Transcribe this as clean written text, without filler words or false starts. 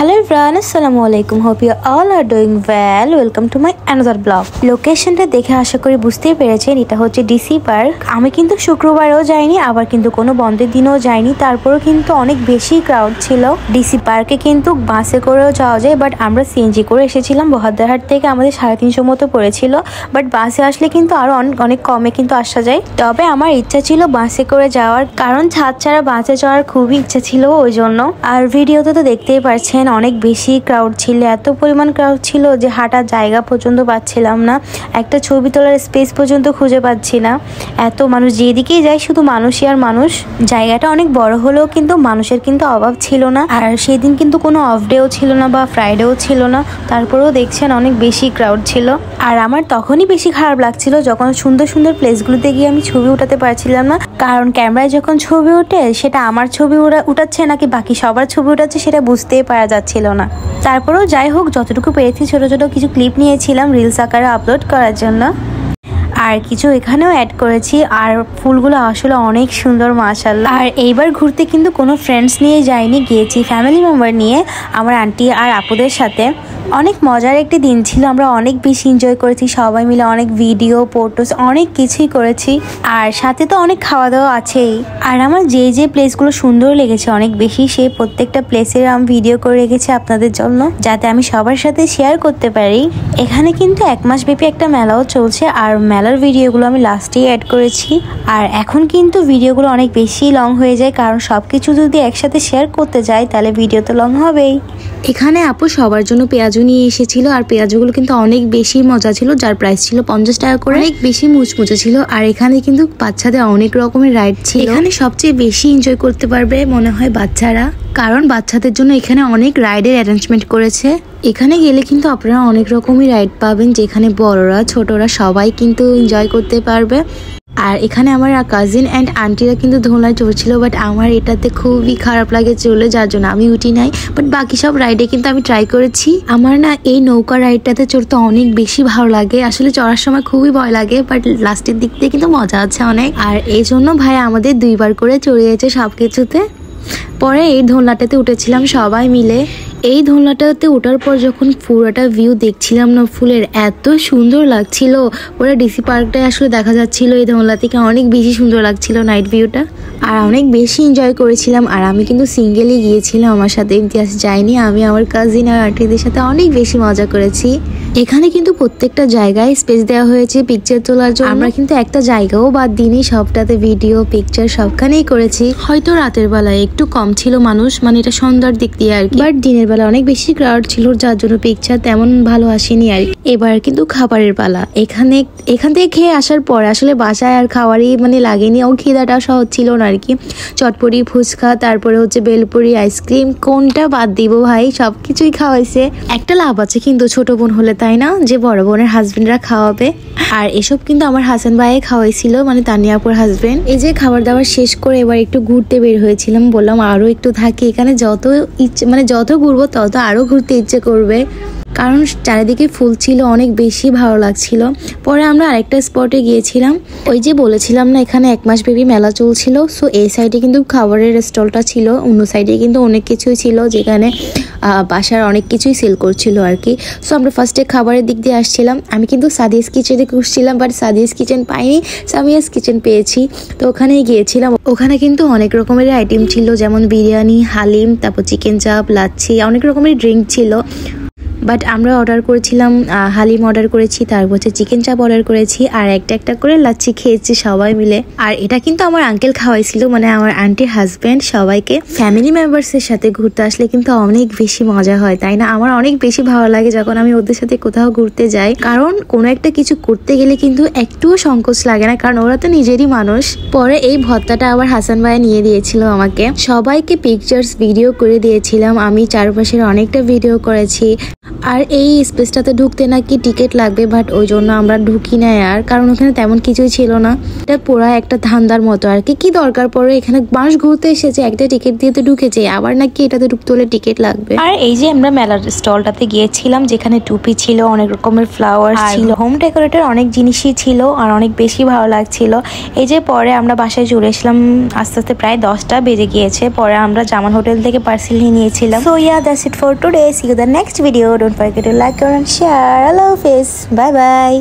Hello everyone, Assalamualaikum. Hope you all are doing well. Welcome to my another vlog. লোকেশনটা দেখে আশা করি বুঝতেই পেরেছেন এটা হচ্ছে ডিসি পার্ক। আমি কিন্তু শুক্রবারেও যাইনি, আবার কিন্তু কোনো বন্ধের দিনও যাইনি, তারপরেও কিন্তু অনেক বেশি ক্রাউড ছিল। ডিসি পার্কে কিন্তু বাসে করেও যাওয়া যায়, বাট আমরা সিএনজি করে এসেছিলাম। বহদ্দারহাট থেকে আমাদের 350 মতো পড়েছিল, বাট বাসে আসলে কিন্তু আরো অনেক কমে কিন্তু আসা যায়। তবে আমার ইচ্ছা ছিল বাসে করে যাওয়ার, কারণ ছাদ ছাড়া বাসে যাওয়ার খুবই ইচ্ছা ছিল ওই জন্য। আর ভিডিওতে তো দেখতেই পারছেন অনেক বেশি ক্রাউড ছিল, এত পরিমাণ ক্রাউড ছিল যে হাঁটার জায়গা পর্যন্ত পাচ্ছিলাম না, একটা ছবি তোলার স্পেস পর্যন্ত খুঁজে পাচ্ছি না। এত মানুষ, যেদিকেই যাই শুধু মানুষই আর মানুষ। জায়গাটা অনেক বড় হলেও কিন্তু মানুষের কিন্তু অভাব ছিল না। আর সেদিন কিন্তু কোনো অফ ডেও ছিল না বা ফ্রাইডেও ছিল না, তারপরেও দেখছেন অনেক বেশি ক্রাউড ছিল। আর আমার তখনই বেশি খারাপ লাগছিল যখন সুন্দর সুন্দর প্লেসগুলোতে গিয়ে আমি ছবি উঠাতে পারছিলাম না, কারণ ক্যামেরায় যখন ছবি ওঠে সেটা আমার ছবি উঠাচ্ছে নাকি বাকি সবার ছবি উঠাচ্ছে সেটা বুঝতেই পারা যাচ্ছিল না। তারপরেও যাই হোক, যতটুকু পেরেছি ছোট ছোট কিছু ক্লিপ নিয়েছিলাম রিলস আকারে আপলোড করার জন্য, আর কিছু এখানেও অ্যাড করেছি। আর ফুলগুলো আসলে অনেক সুন্দর মাশাআল্লাহ। আর এইবার ঘুরতে কিন্তু কোনো ফ্রেন্ডস নিয়ে যাইনি, গিয়েছি ফ্যামিলি মেম্বার নিয়ে, আমার আন্টি আর আপুদের সাথে। অনেক মজার একটি দিন ছিল, আমরা অনেক বেশি এনজয় করেছি সবাই মিলে, অনেক ভিডিও ফটোস অনেক কিছুই করেছি। আর সাথে তো অনেক খাওয়া দাওয়া আছেই। আর আমার যে প্লেসগুলো সুন্দর লেগেছে অনেক বেশি, সেই প্রত্যেকটা প্লেসের আমি ভিডিও করে রেখেছি আপনাদের জন্য, যাতে আমি সবার সাথে শেয়ার করতে পারি। এখানে কিন্তু 1 মাস ব্যাপী একটা মেলাও চলছে, আর মেলার ভিডিওগুলো আমি লাস্টেই অ্যাড করেছি। আর এখন কিন্তু ভিডিওগুলো অনেক বেশি লং হয়ে যায়, কারণ সবকিছু যদি একসাথে শেয়ার করতে যাই তাহলে ভিডিও তো লং হবেই। এখানে আপু সবার জন্য পেঁয়াজু নিয়ে এসেছিল, আর পেঁয়াজুগুলো কিন্তু অনেক বেশি মজা ছিল, যার প্রাইস ছিল 50 টাকা করে, অনেক বেশি মুচমুচে ছিল। আর এখানে কিন্তু বাচ্চাদের অনেক রকমের রাইড ছিল, এখানে সবচেয়ে বেশি এনজয় করতে পারবে মনে হয় বাচ্চারা, কারণ বাচ্চাদের জন্য এখানে অনেক রাইডের অ্যারেঞ্জমেন্ট করেছে। এখানে গেলে কিন্তু আপনারা অনেক রকমের রাইড পাবেন, যেখানে বড়রা ছোটরা সবাই কিন্তু এনজয় করতে পারবে। আর এখানে আমার কাজিন অ্যান্ড আন্টিরা কিন্তু দোলনায় চড়ছিল, বাট আমার এটাতে খুবই খারাপ লাগে চলে, যার জন্য আমি উঠি নাই। বাট বাকি সব রাইডে কিন্তু আমি ট্রাই করেছি। আমার না এই নৌকা রাইডটাতে চড়তে অনেক বেশি ভালো লাগে, আসলে চড়ার সময় খুবই ভয় লাগে, বাট লাস্টের দিক দিয়ে কিন্তু মজা আছে অনেক। আর এই জন্য ভাই আমাদের 2 বার করে চড়িয়েছে সবকিছুতে। পরে এই দোলনাটাতে উঠেছিলাম সবাই মিলে। এই দোলনাটাতে ওঠার পর যখন পুরোটা ভিউ দেখছিলাম না ফুলের, এত সুন্দর লাগছিল, পুরো ডিসি পার্কটাই আসলে দেখা যাচ্ছিল এই দোলনা থেকে, অনেক বেশি সুন্দর লাগছিল নাইট ভিউটা। আর অনেক বেশি এনজয় করেছিলাম। আর আমি কিন্তু সিঙ্গেলই গিয়েছিলাম, আমার সাথে ইমতিয়াজ যাইনি। আমি আমার কাজিন আর আন্টিদের সাথে অনেক বেশি মজা করেছি। এখানে কিন্তু প্রত্যেকটা জায়গায় স্পেস দেওয়া হয়েছে পিকচার তোলার জন্য, আমরা কিন্তু একটা জায়গাও বাদ দিইনি, সবটাতে ভিডিও পিকচার সবখানেই করেছি। হয়তো রাতের বেলায় একটু কম ছিল মানুষ, মানে এটা সন্ধ্যার দিক দিয়ে আর কি, বাট দিনের বেলা অনেক বেশি ক্রাউড ছিল, যার জন্য পিকচার তেমন ভালো আসেনি আর। এবার কিন্তু খাবারের পালা। এখান থেকে খেয়ে আসার পর আসলে বাসায় আর খাওয়ারই মানে লাগেনি, ও খিদাটা সহজ ছিল না আর কি। চটপটি, ফুচকা, তারপরে হচ্ছে বেলপুরি, আইসক্রিম, কোনটা বাদ দিব ভাই, সবকিছুই খাওয়াইছে। একটা লাভ আছে কিন্তু ছোট বোন হলে, তাই না, যে বড় বোনের হাজবেন্ডরা খাওয়াবে। আর এসব কিন্তু আমার হাসান ভাই খাওয়াইছিল, মানে তানিয়াপুর হাজবেন্ড। এই যে খাবার দাবার শেষ করে এবার একটু ঘুরতে বের হয়েছিলাম, বললাম আরো একটু থাকি এখানে, যত ইচ্ছে মানে যত ঘুরবো তত আরো ঘুরতে ইচ্ছে করবে, কারণ চারিদিকে ফুল ছিল, অনেক বেশি ভালো লাগছিল। পরে আমরা আরেকটা স্পটে গিয়েছিলাম, ওই যে বলেছিলাম না এখানে 1 মাস ব্যাপী মেলা চলছিল, সো এই সাইডে কিন্তু খাবারের স্টলটা ছিল, অন্য সাইডে কিন্তু অনেক কিছুই ছিল, যেখানে বাসার অনেক কিছুই সেল করছিল আর কি। সো আমরা ফার্স্টে খাবারের দিক দিয়ে আসছিলাম, আমি কিন্তু সাদিয়াস কিচেনে খুঁজছিলাম, বাট সাদিয়াস কিচেন পাইনি, সামিয়াস কিচেন পেয়েছি। তো ওখানেই গিয়েছিলাম, ওখানে কিন্তু অনেক রকমের আইটেম ছিল, যেমন বিরিয়ানি, হালিম, তারপর চিকেন চাপ, লাচ্ছি, অনেক রকমের ড্রিঙ্ক ছিল। বাট আমরা অর্ডার করেছিলাম হালিম অর্ডার করেছি, তারপর হচ্ছে চিকেন চাপ অর্ডার করেছি, আর একটা করে লাচ্ছি খেয়েছি সবাই মিলে। আর এটা কিন্তু আমার আঙ্কেল খাওয়াইছিল, মানে আমার আন্টির হাজবেন্ড। সবাইকে ফ্যামিলি মেম্বার্সের সাথে ঘুরতে আসলে কিন্তু অনেক বেশি মজা হয়, তাই না? আমার অনেক বেশি ভালো লাগে যখন আমি ওদের সাথে কোথাও ঘুরতে যাই, কারণ কোনো একটা কিছু করতে গেলে কিন্তু একটুও সংকোচ লাগে না, কারণ ওরা তো নিজেরই মানুষ। পরে এই ভত্তাটা আবার হাসান ভাই নিয়ে দিয়েছিল আমাকে, সবাইকে পিকচার্স ভিডিও করে দিয়েছিলাম আমি, চারপাশের অনেকটা ভিডিও করেছি। আর এই স্পেসটাতে ঢুকতে নাকি টিকিট লাগবে, বাট ওই জন্য আমরা ঢুকি না আর, কারণ ওখানে তেমন কিছুই ছিল না। এটা পুরো একটা ধান্দার মতো আর কি দরকার পড়ে এখানে বাস ঘুরতে এসেছে, একটা টিকিট দিয়ে তো ঢুকেছে, আবার নাকি এটাতে ঢুকতে হলে টিকিট লাগবে। আর এই যে আমরা মেলার স্টলটাতে গিয়েছিলাম, যেখানে টুপি ছিল, অনেক রকমের ফ্লাওয়ার ছিল, হোম ডেকোরেটের অনেক জিনিসই ছিল আর অনেক বেশি ভালো লাগছিল। এই যে পরে আমরা বাসায় চলে এসলাম আস্তে আস্তে, প্রায় 10টা বেজে গিয়েছে। পরে আমরা জামান হোটেল থেকে পার্সেল নিয়েছিলাম। So yeah, that's it for today. See you the next video. Don't forget to like, comment, share. আল্লাহ হাফেজ, বাই বাই।